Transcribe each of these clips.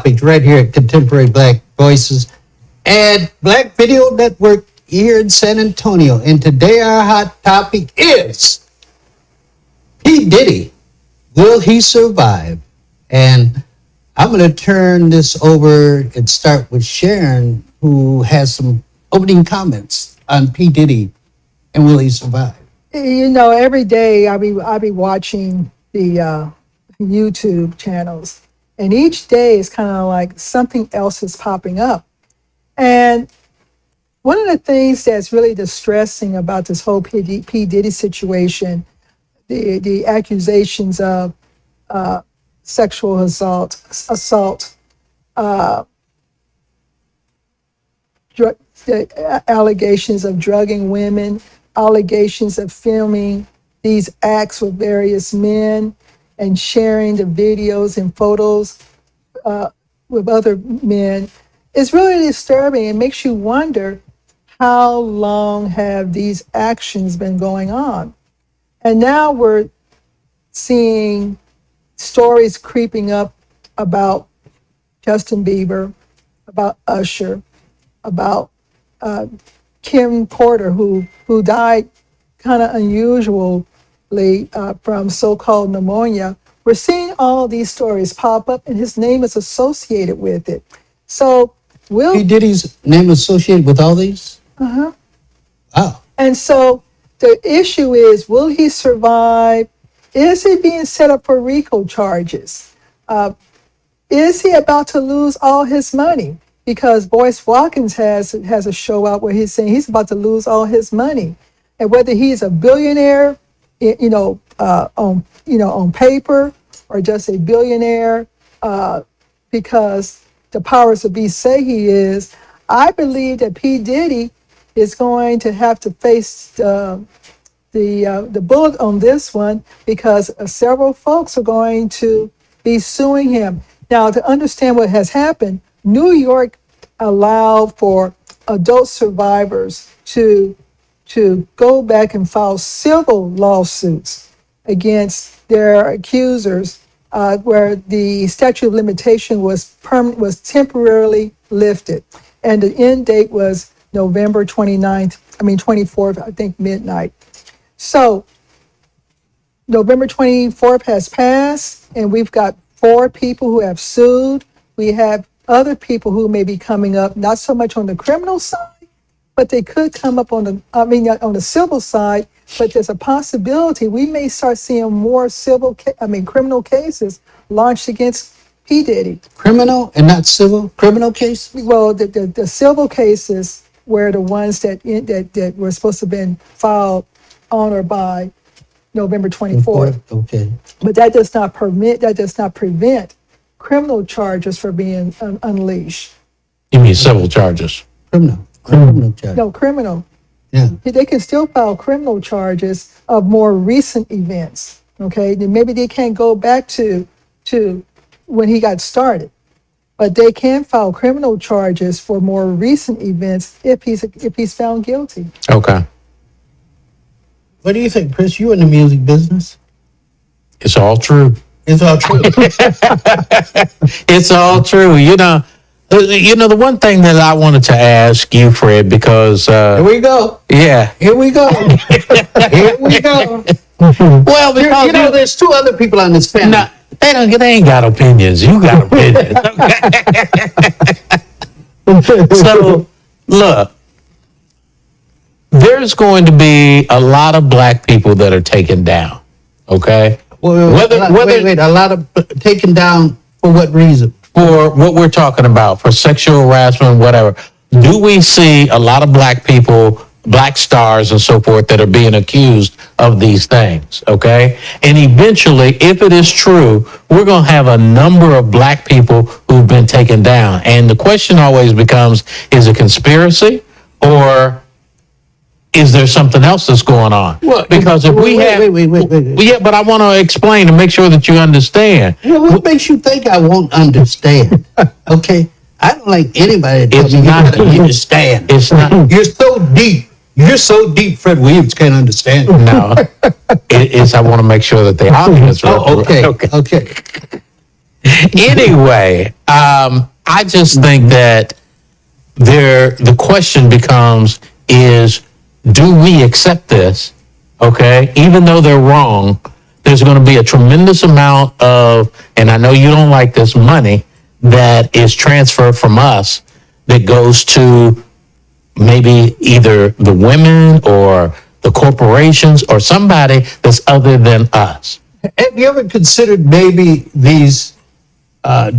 topics right here at Contemporary Black Voices and Black Video Network here in San Antonio. And today our hot topic is P. Diddy. Will he survive? And I'm going to turn this over and start with Sharon, who has some opening comments on P. Diddy and will he survive? You know, every day I be watching the YouTube channels, and each day is kind of like something else is popping up. And one of the things that's really distressing about this whole P. Diddy situation, the accusations of sexual assault, the allegations of drugging women, allegations of filming these acts with various men and sharing the videos and photos with other men is really disturbing. It makes you wonder, how long have these actions been going on? And now we're seeing stories creeping up about Justin Bieber, about Usher, about Kim Porter, who died kind of unusually from so-called pneumonia. We're seeing all these stories pop up, and his name is associated with it. So P. Diddy's name associated with all these? Uh-huh. Wow. And so the issue is, will he survive? Is he being set up for RICO charges? Is he about to lose all his money? Because Boyce Watkins has a show out where he's saying he's about to lose all his money, and whether he's a billionaire, on paper, or just a billionaire because the powers that be say he is. I believe that P. Diddy is going to have to face the bullet on this one, because several folks are going to be suing him. Now, to understand what has happened, New York allowed for adult survivors to go back and file civil lawsuits against their accusers, where the statute of limitation was temporarily lifted, and the end date was November 24th, I think midnight. So November 24th has passed, and we've got 4 people who have sued. We have other people who may be coming up, not so much on the criminal side, but they could come up on the civil side. But there's a possibility we may start seeing more criminal cases launched against P. Diddy. Criminal and not civil? Criminal case? Well, the civil cases were the ones that were supposed to have been filed on or by November 24th. Okay. But that does not prevent criminal charges from being unleashed. You mean civil charges? Criminal charge. No, criminal. Yeah. They can still file criminal charges of more recent events. Okay, then maybe they can't go back to when he got started, but they can file criminal charges for more recent events if he's found guilty. Okay. What do you think, Chris? You in the music business? It's all true. It's all true. It's all true. The one thing that I wanted to ask you, Fred, because Here we go. Yeah. Here we go. Here we go. Well, because there's 2 other people on this panel. no, they ain't got opinions. You got opinions. So look, there's going to be a lot of black people that are taken down. Okay. Wait, a lot of taken down for what reason? For what we're talking about, for sexual harassment, whatever. Do we see a lot of black people, black stars and so forth, that are being accused of these things, okay? And eventually, if it is true, we're going to have a number of black people who've been taken down. And the question always becomes, is it conspiracy, or is there something else that's going on? What? Because if we have... Wait. Yeah, but I want to explain to make sure that you understand. What makes you think I won't understand? Okay? I don't like anybody to tell me not- you gotta understand. It's not... You're so deep. You're so deep, Fred Williams can't understand. No, I want to make sure that the audience... Oh, okay. Anyway, I just think that the question becomes is, do we accept this? Okay, even though they're wrong, there's going to be a tremendous amount of, and I know you don't like this, money that is transferred from us that goes to maybe either the women or the corporations or somebody that's other than us. Have you ever considered maybe these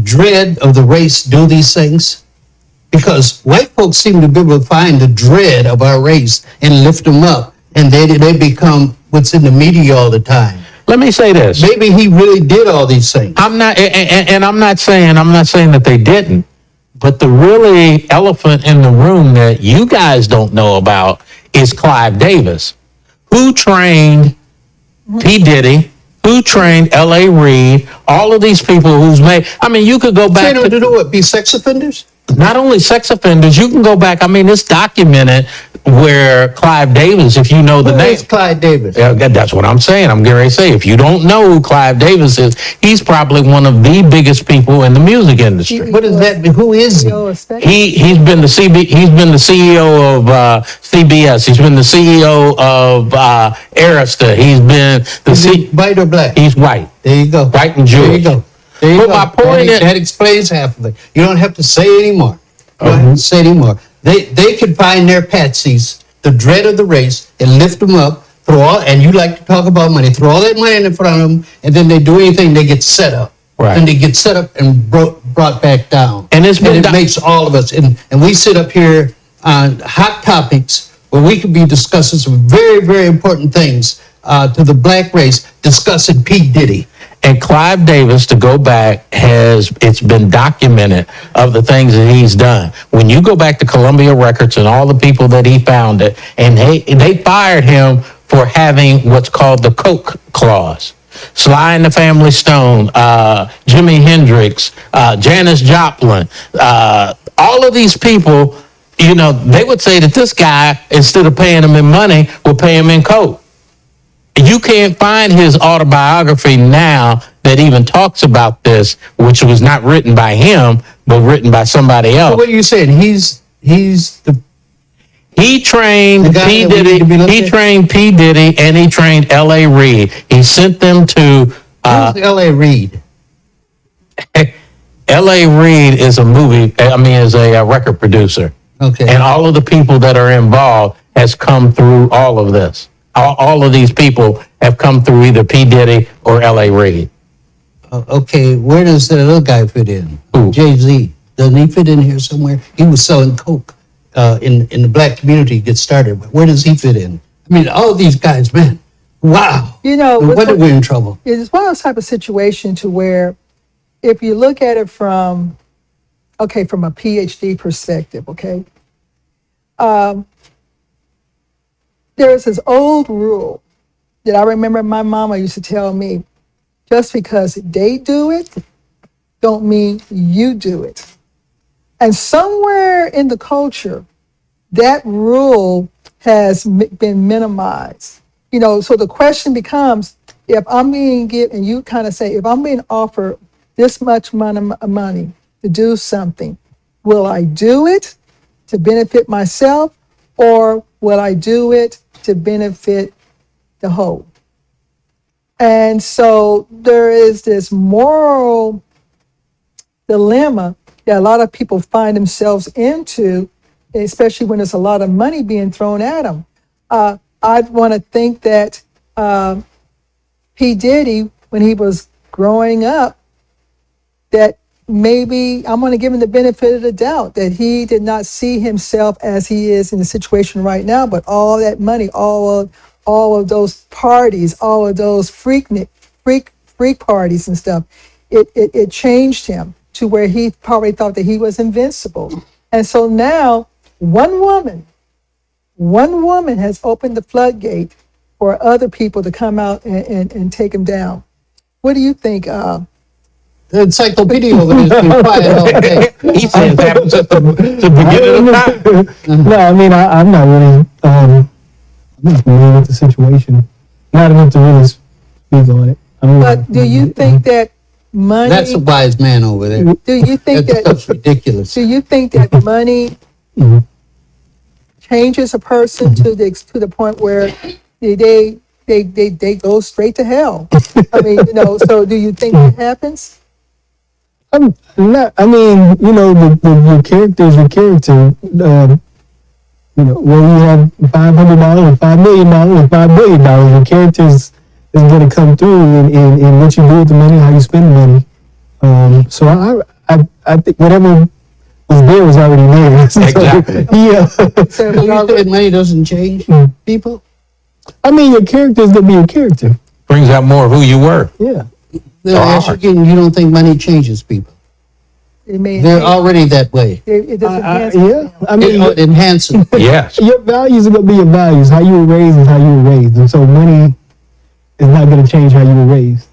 dread of the race do these things? Because white folks seem to be able to find the dread of our race and lift them up, and they become what's in the media all the time. Let me say this. Maybe he really did all these things. I'm not, and I'm not saying that they didn't, but the really elephant in the room that you guys don't know about is Clive Davis, who trained P. Diddy, who trained L.A. Reid, all of these people who's made. I mean, you could go back to do what? Be sex offenders? Not only sex offenders, you can go back. I mean, it's documented where Clive Davis, if you know the name. Who is Clive Davis? Yeah, that's what I'm saying. I'm getting ready to say, if you don't know who Clive Davis is, he's probably one of the biggest people in the music industry. What does that mean? Who is he? He's been the CEO of CBS. He's been the CEO of Arista. He's been the white or black? He's white. There you go. White and Jewish. There you go. There you But go. my point is, that explains half of it. You don't have to say anymore. You don't have to say anymore. They could find their patsies, the dread of the race, and lift them up. And you like to talk about money. Throw all that money in front of them, and then they do anything. They get set up. Right. And they get set up and brought back down. And it makes all of us. And we sit up here on hot topics where we could be discussing some very, very important things to the black race, discussing P. Diddy. And Clive Davis, to go back, it's been documented of the things that he's done. When you go back to Columbia Records and all the people that he founded, and they fired him for having what's called the Coke clause. Sly and the Family Stone, Jimi Hendrix, Janis Joplin, all of these people, they would say that this guy, instead of paying him in money, will pay him in Coke. You can't find his autobiography now that even talks about this, which was not written by him, but written by somebody else. So what are you saying? He trained P. Diddy. He trained P. Diddy and he trained L.A. Reid. He sent them to Who's L.A. Reid? L.A. Reid is a record producer. Okay. And all of the people that are involved has come through all of this. All of these people have come through either P. Diddy or L.A. Reid. Okay, where does the other guy fit in? Who? Jay-Z. Doesn't he fit in here somewhere? He was selling Coke in the black community to get started. But where does he fit in? I mean, all of these guys, man, wow. When we're in trouble. It's one of those type of situations to where if you look at it from a PhD perspective, okay, there's this old rule that I remember my mama used to tell me, just because they do it, don't mean you do it. And somewhere in the culture, that rule has been minimized. So the question becomes, if I'm being given, and you kind of say, if I'm being offered this much money to do something, will I do it to benefit myself, or will I do it to benefit the whole? And so there is this moral dilemma that a lot of people find themselves into, especially when there's a lot of money being thrown at them. I want to think that P. Diddy, when he was growing up, that maybe I'm going to give him the benefit of the doubt that he did not see himself as he is in the situation right now, but all that money, all of those parties, all of those freak parties and stuff, it changed him to where he probably thought that he was invincible. And so now one woman has opened the floodgate for other people to come out and take him down. What do you think? The encyclopedia over there has been quiet all day. He says it happens at the beginning of time. No, I mean, I'm not really, I'm not familiar with the situation. Not enough to really speak on it. But do you think that money. That's a wise man over there. Do you think That stuff's that? ridiculous. Do you think that money changes a person to the point where they go straight to hell? I mean, So do you think that happens? I'm not. I mean, your character is your character. When you have $500 or $5 million or $5 billion, your character is going to come through in what you do with the money, how you spend the money. So I think whatever was there was already there. So, Exactly. Yeah. So So you said money doesn't change people? I mean, your character is going to be your character. Brings out more of who you were. Yeah. Then I ask you again, you don't think money changes people? it may They're enhance- already that way. it does enhance Yeah. I mean, It enhances. Yes. your values are going to be your values. How you were raised is how you were raised. And so money is not going to change how you were raised.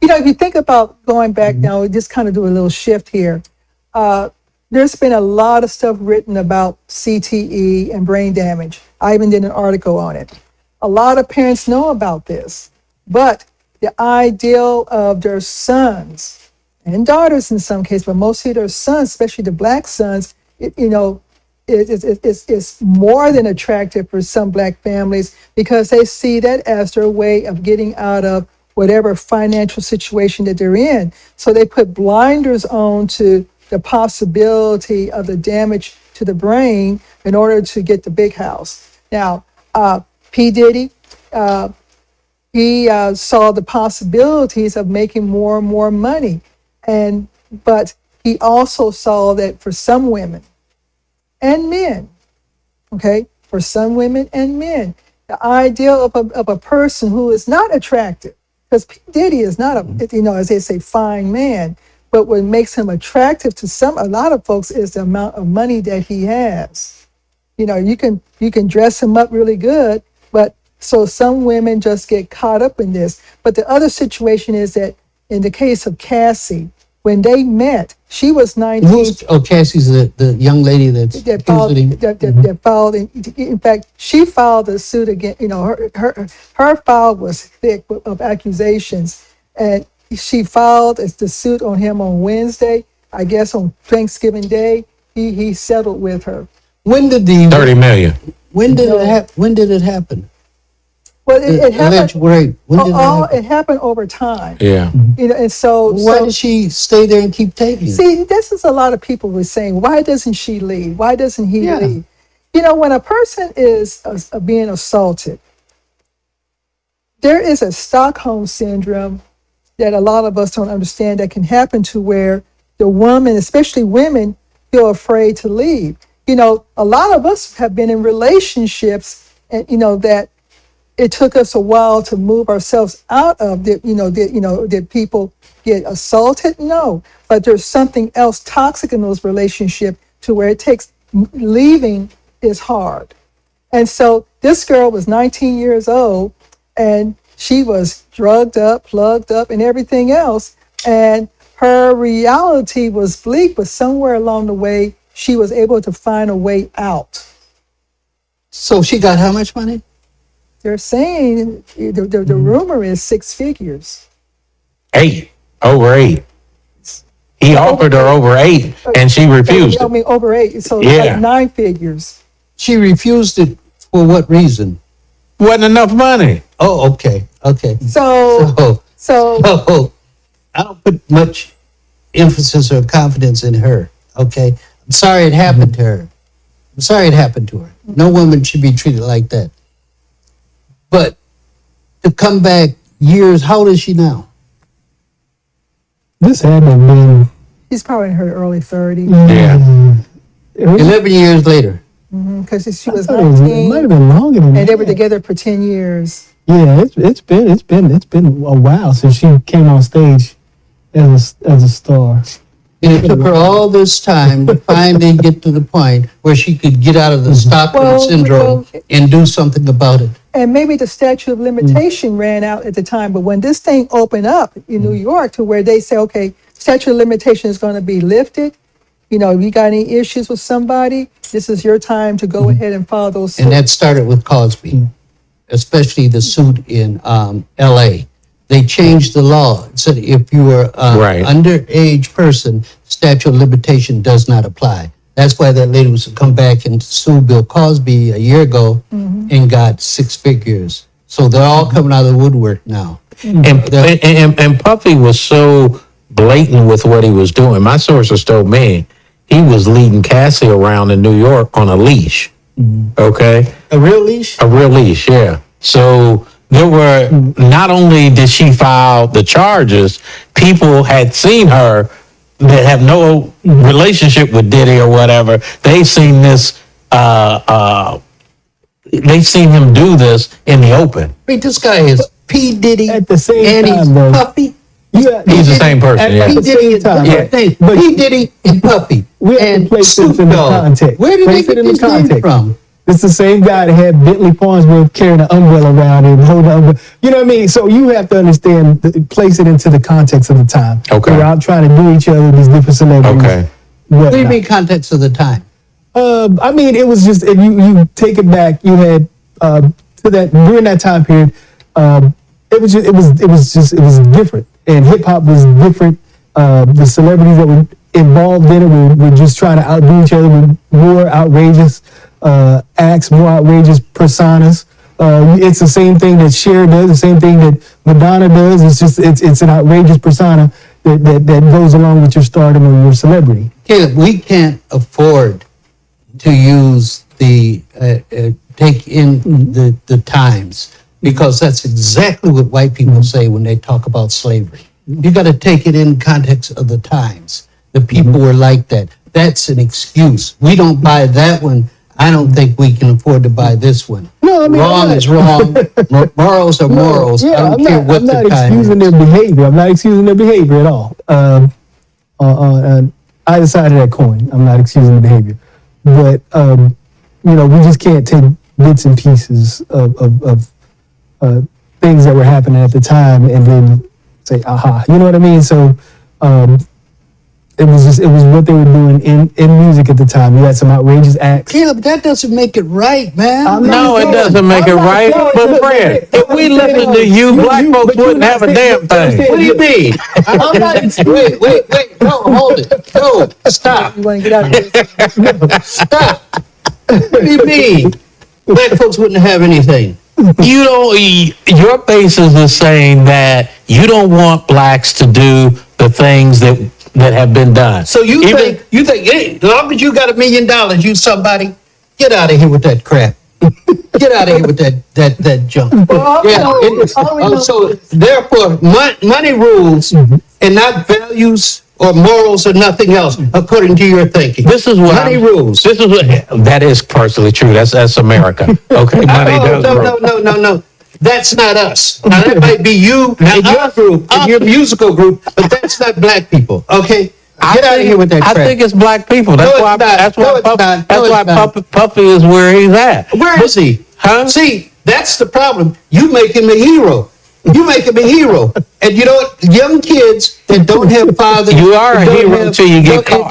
If you think about going back now, just kind of do a little shift here. There's been a lot of stuff written about CTE and brain damage. I even did an article on it. A lot of parents know about this, but the ideal of their sons and daughters in some cases, but mostly their sons, especially the black sons, it's more than attractive for some black families because they see that as their way of getting out of whatever financial situation that they're in. So they put blinders on to the possibility of the damage to the brain in order to get the big house. Now, P. Diddy, he saw the possibilities of making more and more money. But he also saw that for some women and men, okay, for some women and men, the ideal of a person who is not attractive, because P. Diddy is not as they say, fine man, but what makes him attractive to a lot of folks is the amount of money that he has. You can dress him up really good, but so some women just get caught up in this. But the other situation is that in the case of Cassie, when they met, she was 19. Cassie's the young lady that's That filed, accusing him. that filed in fact, she filed a suit again. Her file was thick of accusations, and she filed the suit on him on Wednesday. I guess on Thanksgiving Day, he settled with her. When did the 30 million. When did it happen? Well, it happened. Right. When did it happen? It happened over time. Yeah. And so Why did she stay there and keep taking it? see, this is a lot of people were saying, why doesn't she leave? Why doesn't he Yeah. leave? When a person is being assaulted, there is a Stockholm syndrome that a lot of us don't understand that can happen to where the woman, especially women, feel afraid to leave. A lot of us have been in relationships and, that it took us a while to move ourselves out of. Did people get assaulted? No, but there's something else toxic in those relationships to where it takes leaving is hard. And so this girl was 19 years old and she was drugged up, plugged up, and everything else. And her reality was bleak, but somewhere along the way, she was able to find a way out. So she got how much money? They're saying the rumor is 6 figures. 8. Over 8. He offered her over 8 and she refused I it. mean, over 8, so Yeah. like 9 figures. She refused it for what reason? Wasn't enough money. Oh, okay. So So I don't put much emphasis or confidence in her. Okay. I'm sorry it happened to her. I'm sorry it happened to her. No woman should be treated like that. But to come back years, how old is she now? This had to have been. she's probably in her early 30s Yeah. 11 years later. because she was It might 19 have been longer than that. and they were together for 10 years. Yeah, it's been a while since she came on stage as a star. And it took her all this time to finally get to the point where she could get out of the Stockholm Well, syndrome and do something about it. And maybe the statute of limitation ran out at the time, but when this thing opened up in New York to where they say, okay, statute of limitation is going to be lifted, if you got any issues with somebody, this is your time to go ahead and file those suits. And that started with Cosby, especially the suit in L.A. they changed the law. It said if you are Right. underage person, statute of limitation does not apply. That's why that lady was to come back and sue Bill Cosby a year ago and got 6 figures. So they're all coming out of the woodwork now. And Puffy was so blatant with what he was doing. My sources told me he was leading Cassie around in New York on a leash. Okay, A real leash? a real leash, yeah. So there were, not only did she file the charges, people had seen her that have no relationship with Diddy or whatever. They seen this. They seen him do this in the open. I mean, this guy is P. Diddy At the same and he's time, though, Puffy. Yeah, He's the same person. At Yeah. P. the Diddy same and time, Puffy. but P. Diddy and Puffy. we have to and place this Snoop in the Dogg. context. Where did they Place get it in the this name context. from? It's the same guy that had Bentley Farnsworth carrying an umbrella around and holding the umbrella. You know what I mean? So you have to understand, place it into the context of the time. Okay. They're out trying to do each other, these different celebrities. Okay. What do you whatnot. mean context of the time? I mean, it was just, if you take it back, you had to that during that time period. It was different, and hip hop was different. The celebrities that were involved in it were just trying to outdo each other with more outrageous acts, more outrageous personas. It's the same thing that Cher does, the same thing that Madonna does. It's an outrageous persona that goes along with your stardom or your celebrity. Caleb, we can't afford to use the take in the times, because that's exactly what white people say when they talk about slavery. You got to take it in context of the times. The people were like that. That's an excuse. We don't buy that one. I don't think we can afford to buy this one. No, I mean, wrong is wrong. Morals are morals. I don't care what I'm the not time excusing is. their behavior. I'm not excusing their behavior at all. On either side of that coin, I'm not excusing the behavior. But, we just can't take bits and pieces of things that were happening at the time and then say, aha. You know what I mean? So it was what they were doing in music at the time. You had some outrageous acts. Caleb, that doesn't make it right, man. I'm not No, it saying- doesn't make I'm it not right. saying- But friend, if we listen to you, black folks wouldn't have a damn thing. What do you mean? I'm not Wait. No, hold it. No, stop. You want to get out of this? Stop. What do you mean? Black folks wouldn't have anything. You don't. Your basis is saying that you don't want blacks to do the things that have been done. So you think, hey, as long as you got $1 million, you somebody, get out of here with that crap. Get out of here with that junk. Well, So therefore, money rules and not values or morals or nothing else, according to your thinking. This is what money rules. This is what that is partially true. That's America. Okay, money does rule. No. That's not us. Now that might be you and your group, and your musical group, but that's not black people. Okay, get out of here with that crap. I think it's black people. That's No, why. it's not. That's why. No, it's Puff- not. That's No, why it's not. Puffy is where he's at. Where is he? Huh? See, that's the problem. You make him a hero. You make him a hero. And you know what? Young kids that don't have fathers. You are a don't hero have- until you get caught.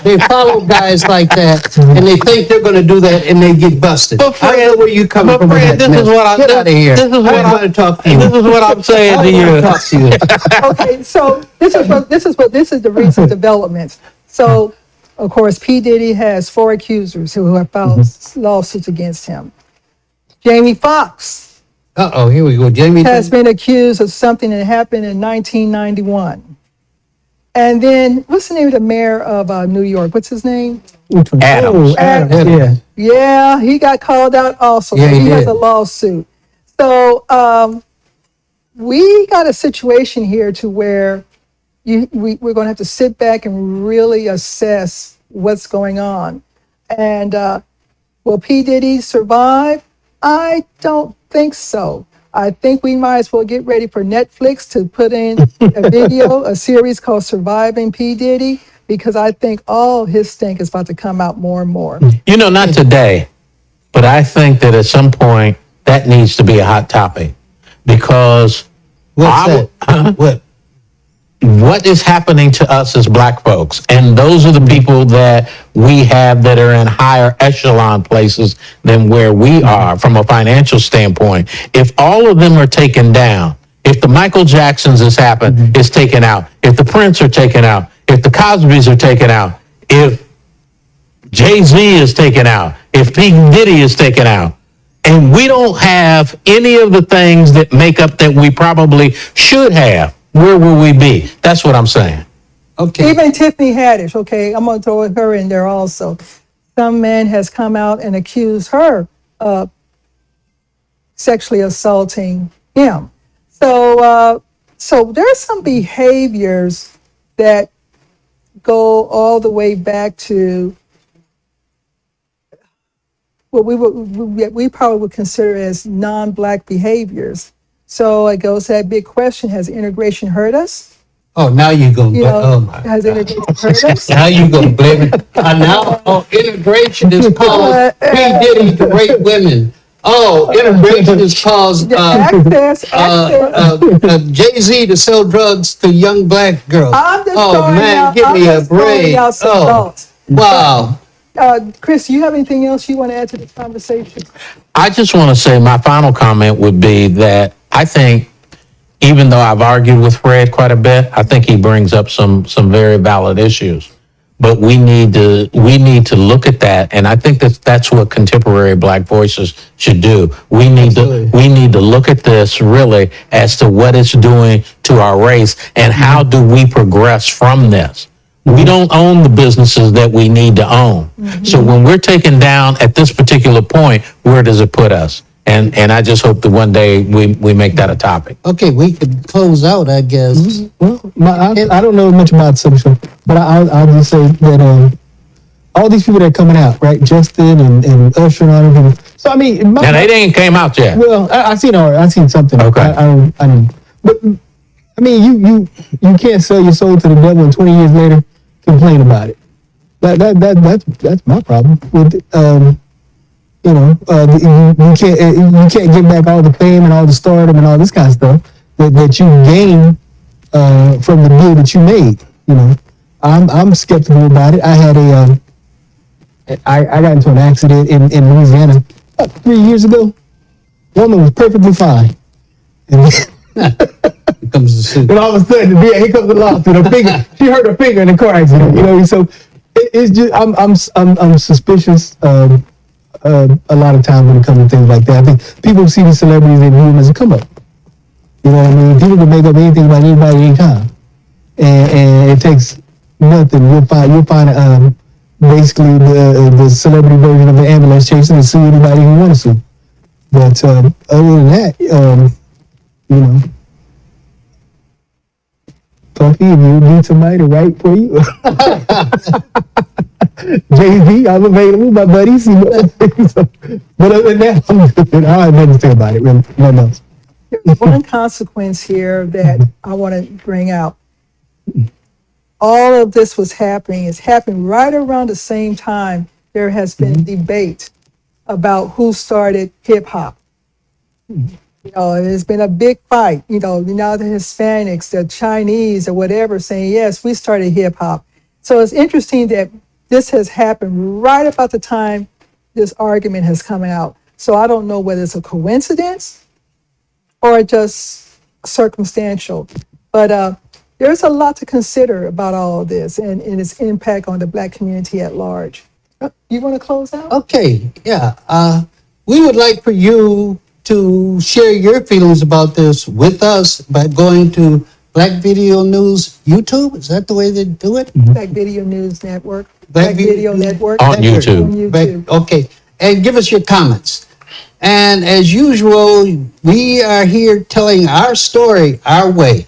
They follow guys like that, and they think they're going to do that, and they get busted. But I don't know where you coming from. with friend, that this is mess. what I Get out of here. This is what I I want to talk to you. This is what I'm saying I to want to you. talk to you. Okay, so this is the recent developments. So, of course, P. Diddy has 4 accusers who have filed lawsuits against him. Jamie Foxx Here we go. Jamie. has been accused of something that happened in 1991. And then, what's the name of the mayor of New York? What's his name? Which one? Adams. Oh, Adams. Adams. Yeah. Yeah, he got called out also. Yeah, he has did. a lawsuit. So we got a situation here to where we're going to have to sit back and really assess what's going on. And will P. Diddy survive? I don't think so. I think we might as well get ready for Netflix to put in a series called Surviving P. Diddy, because I think all his stink is about to come out more and more. You know, not today, but I think that at some point that needs to be a hot topic because What's I that? What? what is happening to us as black folks? And those are the people that we have that are in higher echelon places than where we are from a financial standpoint. If all of them are taken down, if the Michael Jacksons has happened, is taken out, if the Prince are taken out, if the Cosbys are taken out, if Jay-Z is taken out, if P. Diddy is taken out, and we don't have any of the things that make up that we probably should have, where will we be? That's what I'm saying. Okay. Even Tiffany Haddish, okay, I'm going to throw her in there also. Some man has come out and accused her of sexually assaulting him. So there's some behaviors that go all the way back to what we probably would consider as non-black behaviors. So it goes to that big question: has integration hurt us? Oh, now you're going You to, know, oh my has God. integration hurt us? Now you're going to blame it. Now integration is caused P. Diddy to rape women. Oh, integration is caused Access. Jay-Z to sell drugs to young black girls. I'm just Oh throwing man, out, give I'm me a just throwing break. out some Oh, thoughts. wow. Chris, do you have anything else you want to add to this conversation? I just want to say my final comment would be that I think, even though I've argued with Fred quite a bit, I think he brings up some very valid issues. But we need to look at that, and I think that's what contemporary Black voices should do. We need to look at this really as to what it's doing to our race and how do we progress from this. We don't own the businesses that we need to own. So when we're taken down at this particular point, where does it put us? And I just hope that one day we make that a topic. Okay, we could close out, I guess. Well, I don't know much about social, but I'll just say that all these people that are coming out, right? Justin and Usher and all of them. So I mean, Now they ain't came out yet. well, I seen something. Okay. But I mean, you can't sell your soul to the devil and 20 years later complain about it. That's my problem with it. You know, you can't get back all the fame and all the stardom and all this kind of stuff that you gain from the deal that you made. You know, I'm skeptical about it. I had I got into an accident in Louisiana about 3 years ago. Woman was perfectly fine, and Here comes the suit. then all of a sudden, here comes the lawsuit. Her finger, she hurt her finger in a car accident. You know, so it's just I'm suspicious. A lot of times when it comes to things like that, I think people see these celebrities and view them as a come up. You know what I mean? People can make up anything about anybody anytime, and it takes nothing. You'll find basically the celebrity version of the ambulance chasing and sue anybody who wants to sue. But other than that, you know, Puffy, if you need somebody to write for you. Jay-Z, I'm available, my buddies. You know, so, but other than that, I'm good. I have nothing to say about it, really. Nothing else. There's one consequence here that I want to bring out. All of this was happening. It's happening right around the same time there has been debate about who started hip hop. You know, there's been a big fight. You know, the Hispanics, the Chinese, or whatever, saying yes, we started hip hop. So it's interesting that this has happened right about the time this argument has come out. So I don't know whether it's a coincidence or just circumstantial. But there's a lot to consider about all of this and its impact on the Black community at large. You want to close out? Okay, yeah. We would like for you to share your feelings about this with us by going to Black Video News YouTube. Is that the way they do it? Black Video News Network. Black Video Network. On YouTube. On YouTube. Okay, and give us your comments. And as usual, we are here telling our story our way.